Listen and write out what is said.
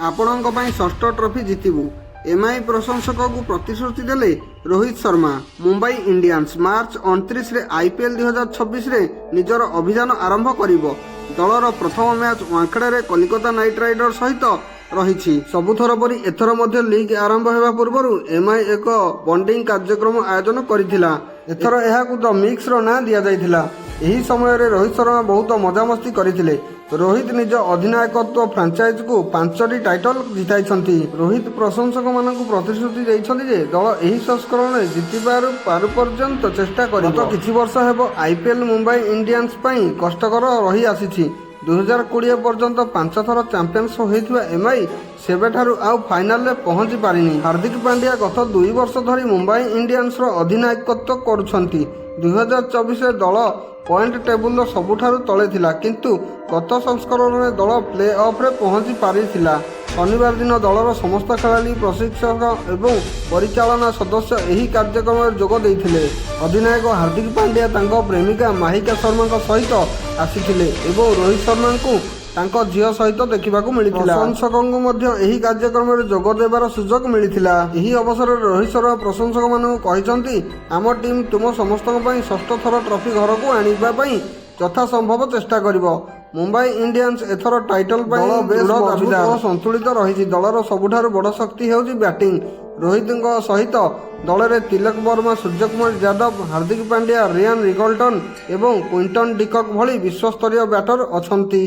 ଆପଣଙ୍କ ପାଇଁ ଷଷ୍ଠ ଟ୍ରଫି ଜିତିବୁ। ଏମ୍ଆଇ ପ୍ରଶଂସକଙ୍କୁ ପ୍ରତିଶ୍ରୁତି ଦେଲେ ରୋହିତ ଶର୍ମା। ମୁମ୍ବାଇ ଇଣ୍ଡିଆନ୍ସ ମାର୍ଚ୍ଚ 29ରେ IPL 2026ରେ ନିଜର ଅଭିଯାନ ଆରମ୍ଭ କରିବ। ଦଳର ପ୍ରଥମ ମ୍ୟାଚ୍ ୱାଙ୍ଗଖେଡ଼େରେ କଲିକତା ନାଇଟ୍ ରାଇଡର୍ସ ସହିତ ରହିଛି। ସବୁଥର ପରି ଏଥର ମଧ୍ୟ ଲିଗ୍ ଆରମ୍ଭ ହେବା ପୂର୍ବରୁ ଏମ୍ଆଇ ଏକ ବଣ୍ଡିଂ କାର୍ଯ୍ୟକ୍ରମ ଆୟୋଜନ କରିଥିଲା। ଏଥର ଏହାକୁ ଦ ମିକ୍ସର ନାଁ ଦିଆଯାଇଥିଲା। ଏହି ସମୟରେ ରୋହିତ ଶର୍ମା ବହୁତ ମଜାମସ୍ତି କରିଥିଲେ। ରୋହିତ ନିଜ ଅଧିନାୟକତ୍ୱ ଫ୍ରାଞ୍ଚାଇଜକୁ 5ଟି ଟାଇଟଲ ଜିତାଇଛନ୍ତି। ରୋହିତ ପ୍ରଶଂସକମାନଙ୍କୁ ପ୍ରତିଶ୍ରୁତି ଦେଇଛନ୍ତି ଯେ ଦଳ ଏହି ସଂସ୍କରଣରେ ଜିତିବାରୁ ପାରୁ ପର୍ଯ୍ୟନ୍ତ ଚେଷ୍ଟା କରିବ। ଗତ କିଛି ବର୍ଷ ହେବ IPL ମୁମ୍ବାଇ ଇଣ୍ଡିଆନ୍ସ ପାଇଁ କଷ୍ଟକର ରହି ଆସିଛି। 2020 ପର୍ଯ୍ୟନ୍ତ 5 ଥର ଚାମ୍ପିୟନ୍ସ ହୋଇଥିବା ଏମ୍ଆଇ ସେବେଠାରୁ ଆଉ ଫାଇନାଲରେ ପହଞ୍ଚି ପାରିନି। ହାର୍ଦ୍ଦିକ ପାଣ୍ଡ୍ୟା ଗତ 2 ବର୍ଷ ଧରି ମୁମ୍ବାଇ ଇଣ୍ଡିଆନ୍ସର ଅଧିନାୟକତ୍ୱ କରୁଛନ୍ତି। 2024ରେ ଦଳ ପଏଣ୍ଟ ଟେବୁଲର ସବୁଠାରୁ ତଳେ ଥିଲା, କିନ୍ତୁ ଗତ ସଂସ୍କରଣରେ ଦଳ ପ୍ଲେ ଅଫ୍ରେ ପହଞ୍ଚି ପାରିଥିଲା। ଶନିବାର ଦିନ ଦଳର ସମସ୍ତ ଖେଳାଳି, ପ୍ରଶିକ୍ଷକ ଏବଂ ପରିଚାଳନା ସଦସ୍ୟ ଏହି କାର୍ଯ୍ୟକ୍ରମରେ ଯୋଗ ଦେଇଥିଲେ। ଅଧିନାୟକ ହାର୍ଦ୍ଦିକ ପାଣ୍ଡ୍ୟା ତାଙ୍କ ପ୍ରେମିକା ମାହିକା ଶର୍ମାଙ୍କ ସହିତ ଆସିଥିଲେ ଏବଂ ରୋହିତ ଶର୍ମାଙ୍କୁ ତାଙ୍କ ଝିଅ ସହିତ ଦେଖିବାକୁ ମିଳିଥିଲା। ପ୍ରଶଂସକଙ୍କୁ ମଧ୍ୟ ଏହି କାର୍ଯ୍ୟକ୍ରମରେ ଯୋଗ ଦେବାର ସୁଯୋଗ ମିଳିଥିଲା। ଏହି ଅବସରରେ ରୋହିତ ଶର୍ମା ପ୍ରଶଂସକମାନଙ୍କୁ କହିଛନ୍ତି, ଆମ ଟିମ୍ ତୁମ ସମସ୍ତଙ୍କ ପାଇଁ ଷଷ୍ଠ ଥର ଟ୍ରଫି ଘରକୁ ଆଣିବା ପାଇଁ ଯଥାସମ୍ଭବ ଚେଷ୍ଟା କରିବ। ମୁମ୍ବାଇ ଇଣ୍ଡିଆନ୍ସ ଏଥର ଟାଇଟଲ ପାଇଁ ଦୃଢ଼ ଦାବିଦାର ଓ ସନ୍ତୁଳିତ ରହିଛି। ଦଳର ସବୁଠାରୁ ବଡ଼ ଶକ୍ତି ହେଉଛି ବ୍ୟାଟିଂ। ରୋହିତଙ୍କ ସହିତ ଦଳରେ ତିଲକ ବର୍ମା, ସୂର୍ଯ୍ୟକୁମାର ଯାଦବ, ହାର୍ଦ୍ଦିକ ପାଣ୍ଡ୍ୟା, ରିୟାନ୍ ରିଗଲ୍ଟନ୍ ଏବଂ କ୍ୱିଣ୍ଟନ ଡିକକ୍ ଭଳି ବିଶ୍ୱସ୍ତରୀୟ ବ୍ୟାଟର ଅଛନ୍ତି।